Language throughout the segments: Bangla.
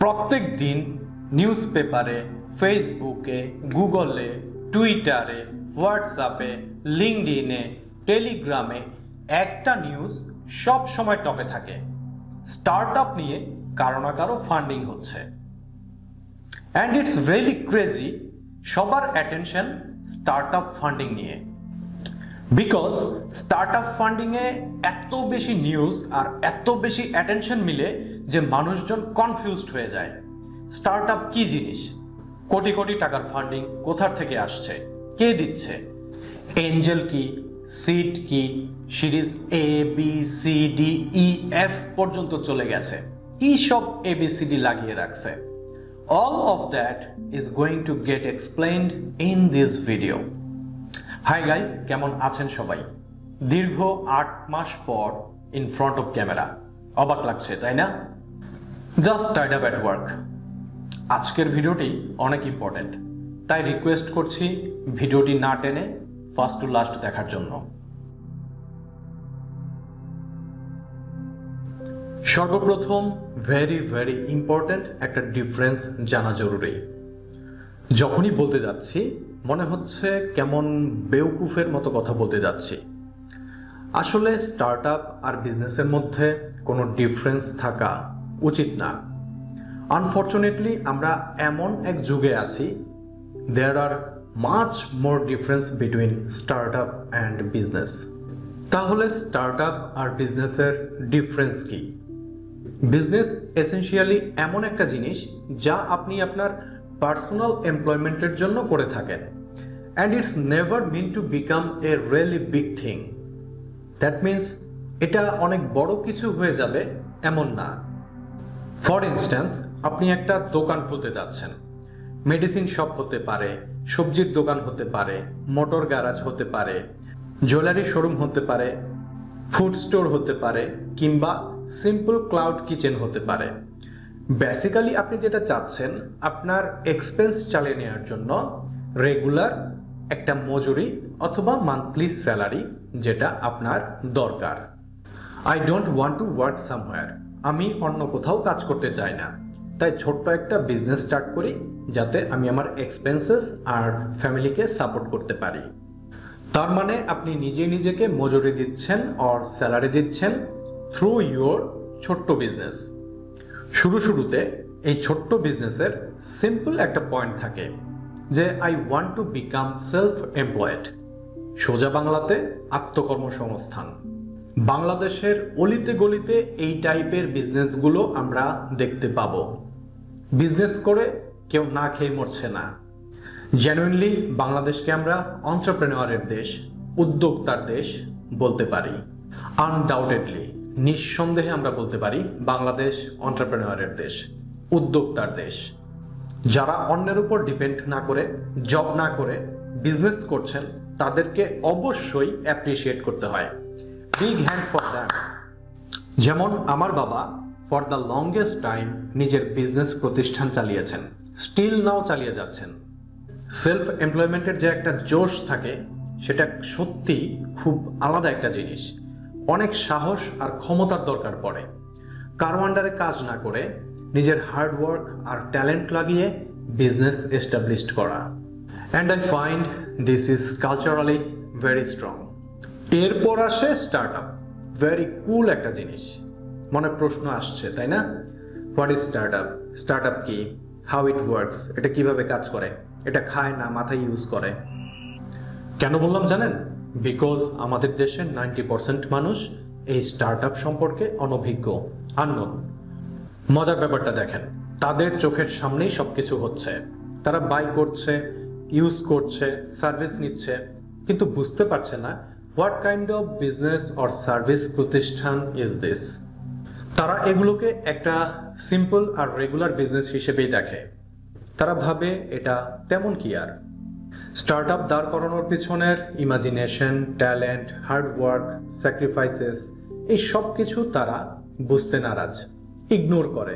প্রত্যেক দিন নিউজ পেপারে, ফেসবুকে, গুগলে, টুইটারে, হোয়াটসঅ্যাপে, লিঙ্কডইনে, টেলিগ্রামে একটা নিউজ সব সময় টপে থাকে। স্টার্টআপ নিয়ে কারো না কারো ফান্ডিং হচ্ছে। অ্যান্ড ইটস রিয়েলি ক্রেজি, সবার অ্যাটেনশন স্টার্টআপ ফান্ডিং নিয়ে। বিকজ স্টার্টআপ ফান্ডিংয়ে এত বেশি নিউজ আর এত বেশি অ্যাটেনশন মিলে যে মানুষজন কনফিউজড হয়ে যায়। স্টার্টআপ কি জিনিস, কোটি কোটি টাকার ফান্ডিং কোথা থেকে আসছে, কে দিচ্ছে, এঞ্জেল কি, সিড কি, series A B C D E F পর্যন্ত চলে গেছে, কি সব এবিসিডি লাগিয়ে রাখছে। All of that is going to get explained in this video. Hi guys, কেমন আছেন সবাই? দীর্ঘ 8 মাস পর ইন ফ্রন্ট অফ ক্যামেরা, অবাক লাগছে তাই না? Just Tide up at work. আজকের ভিডিওটি অনেক ইম্পর্টেন্ট, তাই রিকোয়েস্ট করছি ভিডিওটি না টেনে ফার্স্ট টু লাস্ট দেখার জন্য। সর্বপ্রথম ভেরি ইম্পর্টেন্ট একটা ডিফারেন্স জানা জরুরি। যখনই বলতে যাচ্ছি মনে হচ্ছে কেমন বেউকুফের মতো কথা বলতে যাচ্ছি। আসলে স্টার্টআপ আর বিজনেসের মধ্যে কোনো ডিফারেন্স থাকা উচিত না। আনফর্চুনেটলি আমরা এমন এক যুগে আছি, there are much more difference between startup and business. তাহলে স্টার্টআপ আর বিজনেসের ডিফারেন্স কি? বিজনেস এসেনশিয়ালি এমন একটা জিনিস যা আপনি আপনার পার্সোনাল এমপ্লয়মেন্টের জন্য করে থাকেন, and it's never mean to become a really big thing. That means এটা অনেক বড় কিছু হয়ে যাবে এমন না। ফর ইনস্ট্যান্স, আপনি একটা দোকান খুলতে যাচ্ছেন। মেডিসিন শপ হতে পারে, সবজির দোকান হতে পারে, মোটর গ্যারাজ হতে পারে, জুয়েলারি শোরুম হতে পারে, ফুড স্টোর হতে পারে, কিংবা সিম্পল ক্লাউড কিচেন হতে পারে। বেসিক্যালি আপনি যেটা চাচ্ছেন, আপনার এক্সপেন্স চালিয়ে নেওয়ার জন্য রেগুলার একটা মজুরি অথবা মান্থলি স্যালারি যেটা আপনার দরকার। I don't want to work somewhere, আমি অন্য কোথাও কাজ করতে চাই না, তাই ছোট্ট একটা বিজনেস স্টার্ট করি যাতে আমি আমার এক্সপেন্সেস আর ফ্যামিলিকে সাপোর্ট করতে পারি। তার মানে আপনি নিজেকে মজুরি দিচ্ছেন অর স্যালারি দিচ্ছেন থ্রু ইউর ছোট্ট বিজনেস। শুরুতে এই ছোট্ট বিজনেসের সিম্পল একটা পয়েন্ট থাকে যে I want to become self employed, সোজা বাংলাতে আত্মকর্মসংস্থান। বাংলাদেশের অলিতে গলিতে এই টাইপের বিজনেসগুলো আমরা দেখতে পাবো। বিজনেস করে কেউ না খেয়ে মরছে না। জেনুইনলি বাংলাদেশকে আমরা এন্টারপ্রেনিউরের দেশ, উদ্যোক্তার দেশ বলতে পারি। আনডাউটেডলি, নিঃসন্দেহে আমরা বলতে পারি বাংলাদেশ এন্টারপ্রেনিউরের দেশ, উদ্যোক্তার দেশ। যারা অন্যের উপর ডিপেন্ড না করে, জব না করে বিজনেস করছেন, তাদেরকে অবশ্যই অ্যাপ্রিসিয়েট করতে হয়। Big hand for them. যেমন আমার বাবা ফর দ্য লংগেস্ট টাইম নিজের বিজনেস প্রতিষ্ঠান চালিয়েছেন, স্টিল নাও চালিয়ে যাচ্ছেন। সেলফ এমপ্লয়মেন্টের যে একটা জোশ থাকে, সেটা সত্যি খুব আলাদা একটা জিনিস। অনেক সাহস আর ক্ষমতার দরকার পড়ে। কারো আন্ডারে কাজ না করে নিজের হার্ডওয়ার্ক আর ট্যালেন্ট লাগিয়ে বিজনেস এস্টাবলিশড করা। And I find this is culturally very strong. এরপর আসে স্টার্টআপ, ভেরি কুল একটা জিনিস। মনে প্রশ্ন আসছে তাই না, হোয়াট ইজ স্টার্টআপ? স্টার্টআপ কি? How it works? এটা কিভাবে কাজ করে? এটা খায় না মাথায় ইউজ করে? কেন বললাম জানেন? বিকজ আমাদের দেশের 90% মানুষ এই স্টার্টআপ সম্পর্কে অনভিজ্ঞ, আননোন। মজার ব্যাপারটা দেখেন, তাদের চোখের সামনেই সবকিছু হচ্ছে, তারা বাই করছে, ইউজ করছে, সার্ভিস নিচ্ছে, কিন্তু বুঝতে পারছে না what kind of business or service প্রতিষ্ঠান ইজ দিস। তারা এগুলোকে একটা সিম্পল আর রেগুলার বিজনেস হিসেবেই দেখে। তারা ভাবে এটা তেমন কি আর। স্টার্টআপ দাঁড় করানোর পিছনের ইমাজিনেশন, ট্যালেন্ট, হার্ডওয়ার্ক, স্যাক্রিফাইসেস, এই সব কিছু তারা বুঝতে নারাজ, ইগনোর করে।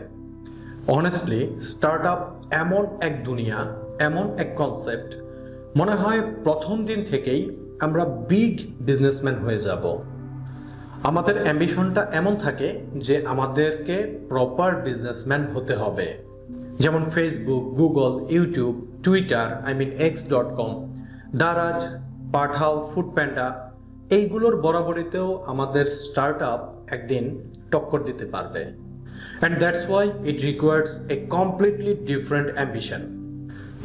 অনেস্টলি স্টার্টআপ এমন এক দুনিয়া, এমন এক কনসেপ্ট, মনে হয় প্রথম দিন থেকেই আমরা বিগ বিজনেসম্যান হয়ে যাব। আমাদের অ্যাম্বিশনটা এমন থাকে যে আমাদেরকে প্রপার বিজনেসম্যান হতে হবে, যেমন Facebook, Google, YouTube, Twitter, x.com, Daraz, Pathao, Foodpanda, এইগুলোর বরাবরিতেও আমাদের স্টার্টআপ একদিন টক্কর দিতে পারবে। And that's why it requires a completely different ambition.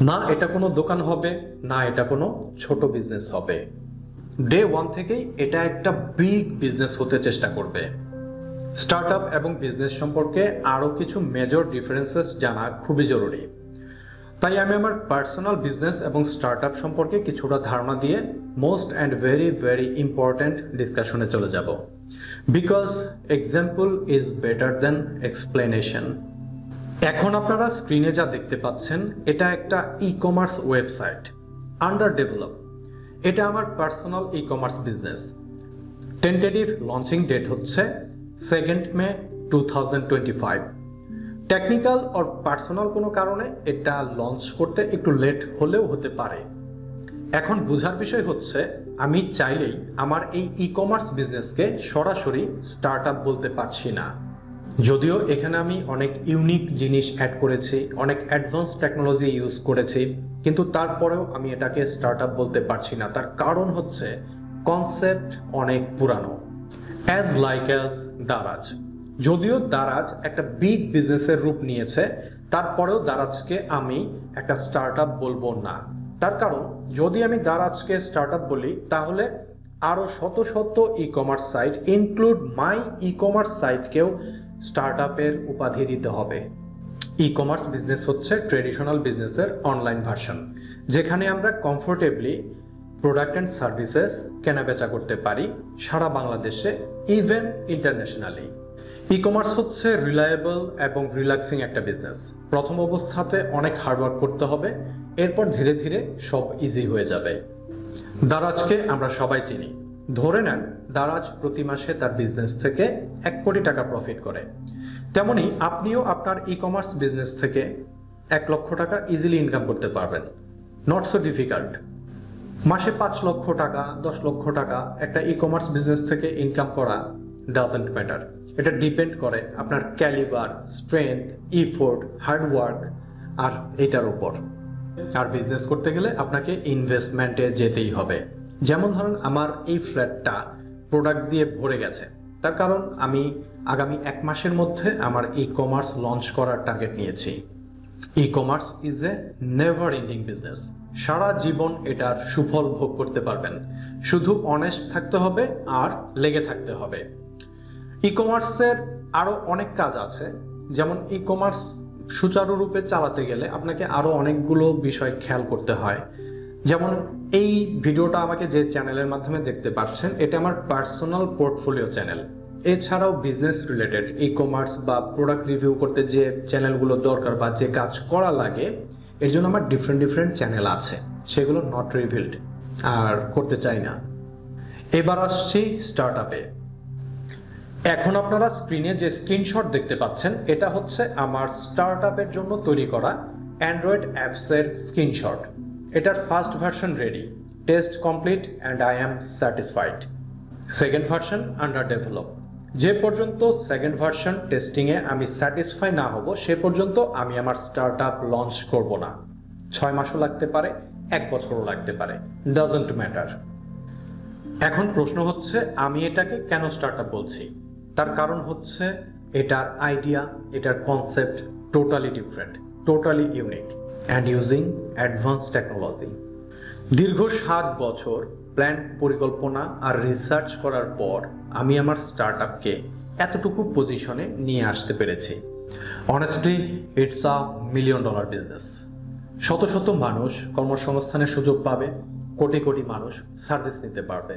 না এটা কোনো দোকান হবে, না এটা কোনো ছোট বিজনেস হবে। ডে ওয়ান থেকেই এটা একটা বিগ বিজনেস হতে চেষ্টা করবে। স্টার্টআপ এবং বিজনেস সম্পর্কে আরও কিছু মেজর ডিফারেন্সেস জানা খুবই জরুরি। তাই আমি আমার পার্সোনাল বিজনেস এবং স্টার্টআপ সম্পর্কে কিছুটা ধারণা দিয়ে most and very very important ডিসকাশনে চলে যাব, because example is better than explanation. এখন আপনারা স্ক্রিনে যা দেখতে পাচ্ছেন এটা একটা e commerce website, under develop. এটা আমার personal e commerce business. Tentative launching date হচ্ছে 2 মে 2025। টেকনিক্যাল আর পার্সোনাল কোনো কারণে এটা লঞ্চ করতে একটু লেট হলেও হতে পারে। এখন বোঝার বিষয় হচ্ছে আমি চাইলেই আমার এই ই কমার্স বিজনেসকে সরাসরি স্টার্টআপ বলতে পারছি না। যদিও এখানে আমি অনেক ইউনিক জিনিস অ্যাড করেছি, অনেক অ্যাডভান্স টেকনোলজি ইউজ করেছি, কিন্তু তারপরেও আমি এটাকে স্টার্টআপ বলতে পারছি না। তার কারণ হচ্ছে কনসেপ্ট অনেক পুরানো। অ্যাজ দারাজ। যদিও দারাজ একটা বিগ বিজনেসের রূপ নিয়েছে, তারপরেও দারাজকে আমি একটা স্টার্টআপ বলবো না। তার কারণ যদি আমি দারাজকে স্টার্টআপ বলি তাহলে আরো শত শত ই কমার্স সাইট, ইনক্লুড মাই ই কমার্স সাইটকেও স্টার্টআপের উপাধি দিতে হবে। ই কমার্স বিজনেস হচ্ছে ট্রেডিশনাল বিজনেসের অনলাইন ভার্সন, যেখানে আমরা কমফোর্টেবলি প্রোডাক্ট অ্যান্ড সার্ভিসেস কেনাবেচা করতে পারি সারা বাংলাদেশে, ইভেন ইন্টারন্যাশনালি। ই কমার্স হচ্ছে রিলায়েবল এবং রিল্যাক্সিং একটা বিজনেস। প্রথম অবস্থাতে অনেক হার্ডওয়ার্ক করতে হবে, এরপর ধীরে ধীরে সব ইজি হয়ে যাবে। দারাজকে আমরা সবাই চিনি। ধরে নেন দারাজ প্রতি মাসে তার বিজনেস থেকে 1 কোটি টাকা প্রফিট করে। তেমনি আপনিও আপনার ই কমার্স বিজনেস থেকে 1 লক্ষ টাকা ইজিলি ইনকাম করতে পারবেন। Not so difficult. মাসে 5 লক্ষ টাকা, 10 লক্ষ টাকা একটা ই কমার্স বিজনেস থেকে ইনকাম করা ডাজন্ট ম্যাটার। এটা ডিপেন্ড করে আপনার ক্যালিবার, স্ট্রেংথ, ইফোর্ট, হার্ডওয়ার্ক আর এটার উপর। আর বিজনেস করতে গেলে আপনাকে ইনভেস্টমেন্টে যেতেই হবে। যেমন ধরুন আমার এই ফ্ল্যাটটা প্রোডাক্ট দিয়ে ভরে গেছে, তার কারণ আমি আগামী 1 মাসের মধ্যে আমার ই কমার্স লঞ্চ করার টার্গেট নিয়েছি। E commerce is a never ending business. সারা জীবন এটার সুফল ভোগ করতে পারবেন, শুধু অনেস্ট থাকতে হবে আর লেগে থাকতে হবে। ই কমার্সের আরো অনেক কাজ আছে, যেমন ই কমার্স সুচারুরূপে চালাতে গেলে আপনাকে আরো অনেকগুলো বিষয় খেয়াল করতে হয়। যেমন এই ভিডিওটা আমাকে যে চ্যানেলের মাধ্যমে দেখতে পাচ্ছেন, এটা আমার পার্সোনাল পোর্টফোলিও চ্যানেল। এছাড়াও বিজনেস রিলেটেড ই কমার্স বা প্রোডাক্ট রিভিউ করতে যে চ্যানেলগুলো দরকার বা যে কাজ করা লাগে, এর জন্য আমার ডিফারেন্ট চ্যানেল আছে, সেগুলো নট রিভিলড আর করতে চাই না। এবার আসছি স্টার্টআপে। এখন আপনারা স্ক্রিনে যে স্ক্রিনশট দেখতে পাচ্ছেন, এটা হচ্ছে আমার স্টার্টআপের জন্য তৈরি করা অ্যান্ড্রয়েড অ্যাপসের স্ক্রিনশট। এটার first version ready, test complete and I am satisfied. Second version under develop. যে পর্যন্ত সেকেন্ড ভার্সন টেস্টিংয়ে আমি স্যাটিসফাই না হব, সে পর্যন্ত আমি আমার স্টার্টআপ লঞ্চ করব না। 6 মাসও লাগতে পারে, 1 বছরও লাগতে পারে, ডাজন্ট ম্যাটার। এখন প্রশ্ন হচ্ছে আমি এটাকে কেন স্টার্টআপ বলছি? তার কারণ হচ্ছে এটার আইডিয়া, এটার concept totally different, totally unique and using advance technology. দীর্ঘ 7 বছর প্ল্যান, পরিকল্পনা আর রিসার্চ করার পর আমি আমার স্টার্টআপকে এতটুকু পজিশনে নিয়ে আসতে পেরেছি। Honestly it's a $1 million business. শত শত মানুষ কর্মসংস্থানের সুযোগ পাবে, কোটি কোটি মানুষ সার্ভিস নিতে পারবে।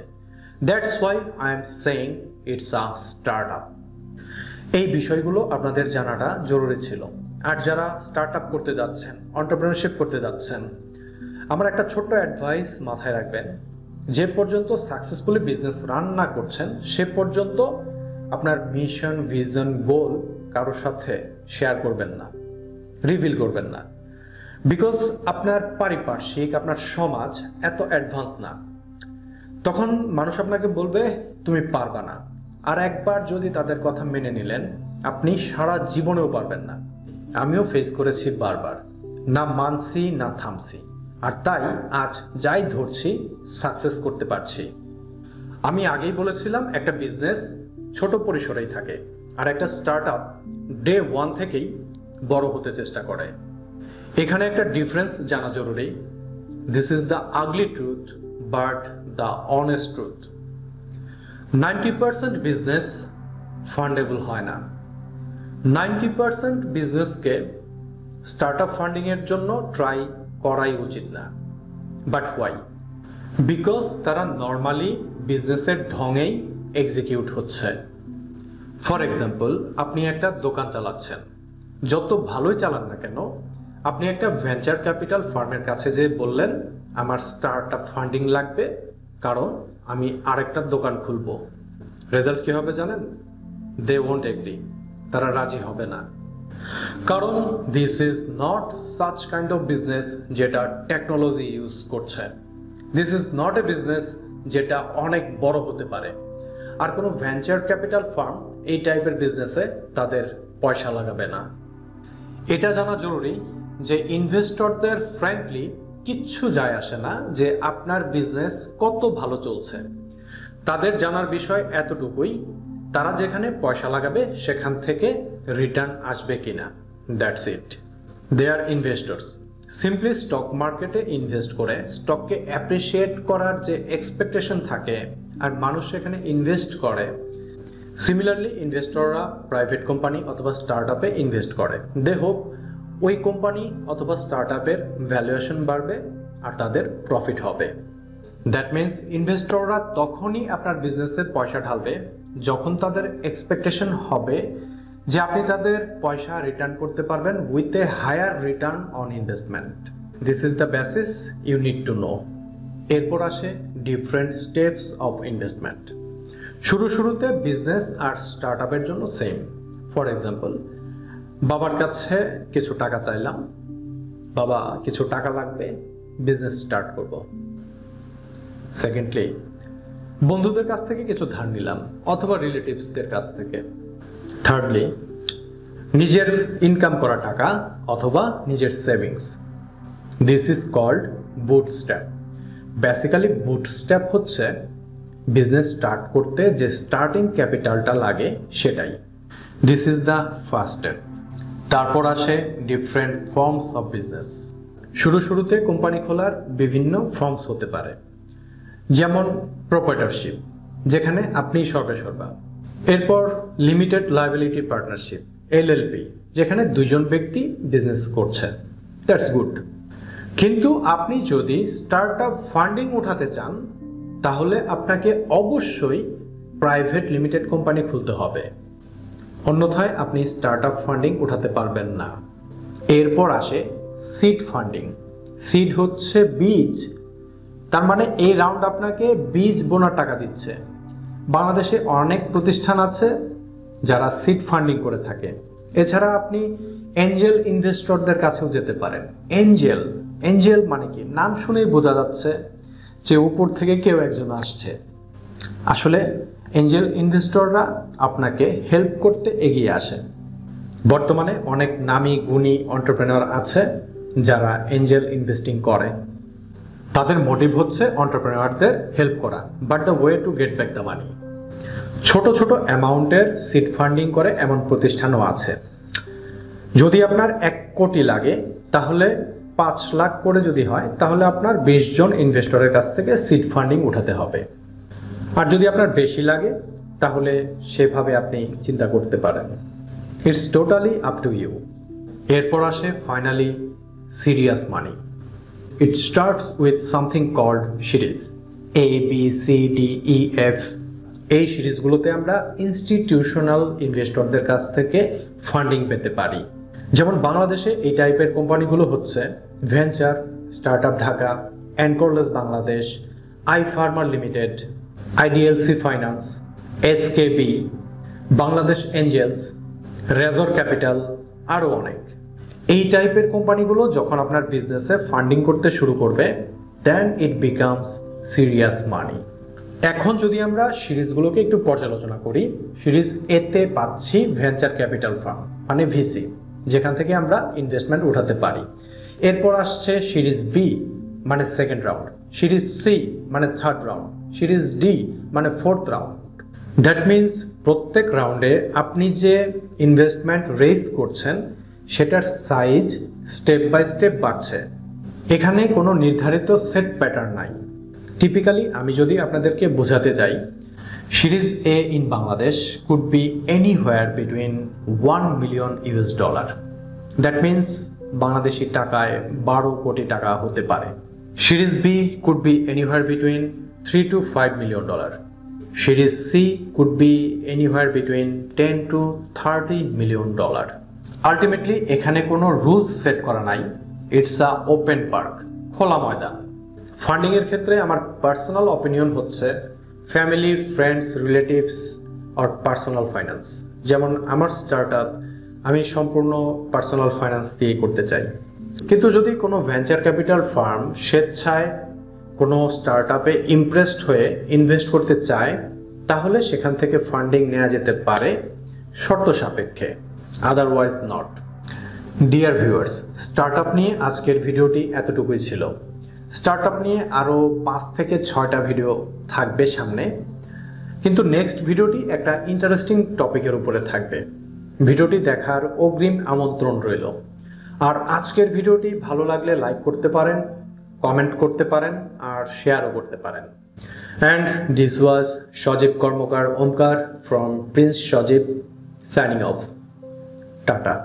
That's why I am saying it's a startup. এই বিষয়গুলো আপনাদের জানাটা জরুরি ছিল। আর যারা স্টার্টআপ করতে যাচ্ছেন, এন্টারপ্রেনারশিপ করতে যাচ্ছেন, আমার একটা ছোট্ট অ্যাডভাইস মাথায় রাখবেন। যে পর্যন্ত সাকসেসফুলি বিজনেস রান না করছেন, সে পর্যন্ত আপনার মিশন, ভিশন, গোল কারোর সাথে শেয়ার করবেন না, রিভিল করবেন না। বিকজ আপনার পারিপার্শ্বিক, আপনার সমাজ এত অ্যাডভান্স না। তখন মানুষ আপনাকে বলবে তুমি পারবা না, আর একবার যদি তাদের কথা মেনে নিলেন, আপনি সারা জীবনেও পারবেন না। আমিও ফেস করেছি বারবার, না মানছি না থামছি, আর তাই আজ যাই ধরছি সাকসেস করতে পারছি। আমি আগেই বলেছিলাম একটা বিজনেস ছোট পরিসরেই থাকে, আর একটা স্টার্টআপ ডে 1 থেকেই বড় হতে চেষ্টা করে। এখানে একটা ডিফারেন্স জানা জরুরি। This is the ugly truth but the honest truth. 90% business fundable হয় না। 90% বিজনেসকে স্টার্টআপ ফান্ডিং এর জন্য ট্রাই করাই উচিত না। But why? বিকজ তারা নর্মালি বিজনেসের ঢঙেই এক্সিকিউট হচ্ছে। ফর এক্সাম্পল, আপনি একটা দোকান চালাচ্ছেন, যত ভালোই চালান না কেন, আপনি একটা ভেঞ্চার ক্যাপিটাল ফার্মের কাছে যে বললেন আমার স্টার্টআপ ফান্ডিং লাগবে কারণ আমি আরেকটা দোকান খুলবো, রেজাল্ট কি হবে জানেন? দে ওয়ন্ট এগ্রি, তারা রাজি হবে না। কারণ this is not such kind of business যেটা টেকনোলজি ইউজ করছে। This is not a business যেটা অনেক বড় হতে পারে। আর কোনো ভেঞ্চার ক্যাপিটাল ফার্ম এই টাইপের বিজনেসে তাদের পয়সা লাগাবে না। এটা জানা জরুরি যে ইনভেস্টরদের ফ্র্যাঙ্কলি কিচ্ছু যায় আসে না যে আপনার বিজনেস কত ভালো চলছে। তাদের জানার বিষয় এতটুকুই, তারা যেখানে পয়সা লাগাবে সেখান থেকে রিটার্ন আসবে কিনা, that's it. They are investors. Simply stock মার্কেটে ইনভেস্ট করে স্টককে অ্যাপ্রিসিয়েট করার যে এক্সপেকটেশন থাকে আর মানুষ সেখানে ইনভেস্ট করে। সিমিলারলি ইনভেস্টররা প্রাইভেট কোম্পানি অথবা স্টার্টআপে ইনভেস্ট করে। দে হোপ ওই কোম্পানি অথবা স্টার্টআপের ভ্যালুয়েশন বাড়বে আর তাদের প্রফিট হবে। দ্যাট মিনস ইনভেস্টররা তখনই আপনার বিজনেসে পয়সা ঢালবে যখন তাদের এক্সপেকটেশন হবে যে আপনি তাদের পয়সা রিটার্ন করতে পারবেন with a higher return on investment. This is the basis you need to know. এরপর আসে ডিফারেন্ট স্টেপস অফ ইনভেস্টমেন্ট। শুরুতে বিজনেস আর স্টার্টআপের জন্য সেম। ফর এক্সাম্পল, বাবার কাছে কিছু টাকা চাইলাম, বাবা কিছু টাকা লাগবে, বিজনেস স্টার্ট করব। সেকেন্ডলি, বন্ধুদের কাছ থেকে কিছু ধার নিলাম অথবা রিলেটিভসদের কাছ থেকে। থার্ডলি, নিজের ইনকাম করা টাকা অথবা নিজের savings. This is called bootstrap. Basically bootstrap হচ্ছে বিজনেস স্টার্ট করতে যে স্টার্টিং ক্যাপিটালটা লাগে সেটাই। This is the first step. তারপর আসে ডিফারেন্ট ফর্মস অফ বিজনেস। শুরুতে কোম্পানি খোলার বিভিন্ন ফর্মস হতে পারে, যেমন প্রোপ্রাইটরশিপ, যেখানে আপনি সর্বেসর্বা। এরপর লিমিটেড লায়াবিলিটি পার্টনারশিপ, এলএলপি, যেখানে দুজন ব্যক্তি বিজনেস করছে। That's good. কিন্তু আপনি যদি স্টার্টআপ ফান্ডিং উঠাতে চান তাহলে আপনাকে অবশ্যই প্রাইভেট লিমিটেড কোম্পানি খুলতে হবে, অন্যথায় আপনি স্টার্টআপ ফান্ডিং উঠাতে পারবেন না। এরপর আসে সিড ফান্ডিং। সিড হচ্ছে বীজ, তার মানে এই রাউন্ড আপনাকে বীজ বোনার টাকা দিচ্ছে। বাংলাদেশে অনেক প্রতিষ্ঠান আছে যারা সিড ফান্ডিং করে থাকে। এছাড়া আপনি এঞ্জেল ইনভেস্টরদের কাছেও যেতে পারেন। এঞ্জেল মানে কি? নাম শুনেই বোঝা যাচ্ছে যে উপর থেকে কেউ একজন আসছে। আসলে এঞ্জেল ইনভেস্টররা আপনাকে হেল্প করতে এগিয়ে আসে। বর্তমানে অনেক নামী গুণী এন্টারপ্রেনার আছে যারা এঞ্জেল ইনভেস্টিং করে। তাদের মোটিভ হচ্ছে এন্টারপ্রেনারদের হেল্প করা, but the way to get back the money. ছোট অ্যামাউন্টের সিড ফান্ডিং করে এমন প্রতিষ্ঠানও আছে। যদি আপনার 1 কোটি লাগে তাহলে 5 লাখ করে যদি হয় তাহলে আপনার 20 জন ইনভেস্টরের কাছ থেকে সিড ফান্ডিং উঠাতে হবে। আর যদি আপনার বেশি লাগে তাহলে সেভাবে আপনি চিন্তা করতে পারেন। It's totally up to you. এরপর আসে finally serious money. It starts with something called series A, B, C, D, E, F। এই সিরিজগুলোতে আমরা ইনস্টিটিউশনাল ইনভেস্টরদের কাছ থেকে ফান্ডিং পেতে পারি। যেমন বাংলাদেশে এই টাইপের কোম্পানিগুলো হচ্ছে venture, Startup Dhaka, Anchorless Bangladesh, iFarmer Limited, IDLC Finance, SKB, Bangladesh Angels, Razor Capital, আরও অনেক। এই টাইপের কোম্পানিগুলো যখন আপনার বিজনেসে ফান্ডিং করতে শুরু করবে, দেন ইট বিকামস সিরিয়াস মানি। এখন যদি আমরা সিরিজগুলোকে একটু পর্যালোচনা করি, সিরিজ এতে পাচ্ছি ভেঞ্চার ক্যাপিটাল ফার্ম মানে ভিসি, যেখান থেকে আমরা ইনভেস্টমেন্ট উঠাতে পারি। এরপর আসছে সিরিজ বি মানে সেকেন্ড রাউন্ড, সিরিজ সি মানে থার্ড রাউন্ড, সিরিজ ডি মানে ফোর্থ রাউন্ড। দ্যাট মিনস প্রত্যেক রাউন্ডে আপনি যে ইনভেস্টমেন্ট রেজ করছেন সেটার সাইজ স্টেপ বাই স্টেপ বাড়ছে। এখানে কোনো নির্ধারিত সেট প্যাটার্ন নাই। টিপিক্যালি আমি যদি আপনাদেরকে বোঝাতে যাই, series A in Bangladesh could be anywhere between 1 million US dollar. That means Bangladeshi টাকায় 12 কোটি টাকা হতে পারে। Series B could be anywhere between 3 to 5 million dollar. Series C could be anywhere between 10 to 30 million dollar. Ultimately এখানে কোনো রুলস সেট করা নাই, ইটস আ ওপেন পার্ক, খোলা ময়দান। ফান্ডিং এর ক্ষেত্রে আমার পার্সোনাল অপিনিয়ন হচ্ছে ফ্যামিলি, ফ্রেন্ডস, রিলেটিভস আর পার্সোনাল ফাইন্যান্স। যেমন আমার স্টার্টআপ আমি সম্পূর্ণ পার্সোনাল ফাইন্যান্স দিয়ে করতে চাই। কিন্তু যদি কোনো ভেঞ্চার ক্যাপিটাল ফার্ম স্বেচ্ছায় কোনো স্টার্টআপে ইমপ্রেসড হয়ে ইনভেস্ট করতে চায়, তাহলে সেখান থেকে ফান্ডিং নেওয়া যেতে পারে শর্ত সাপেক্ষে, otherwise not. Dear viewers, startup নিয়ে আজকের ভিডিওটি এতটুকুই ছিল। স্টার্টআপ নিয়ে আরও 5 থেকে 6টা ভিডিও থাকবে সামনে, কিন্তু নেক্সট ভিডিওটি একটা ইন্টারেস্টিং টপিকের উপরে থাকবে। ভিডিওটি দেখার অগ্রিম আমন্ত্রণ রইল। আর আজকের ভিডিওটি ভালো লাগলে লাইক করতে পারেন, কমেন্ট করতে পারেন আর শেয়ারও করতে পারেন। And this was Sajib Karmakar Omkar from Prince Sajib, signing off. Tata.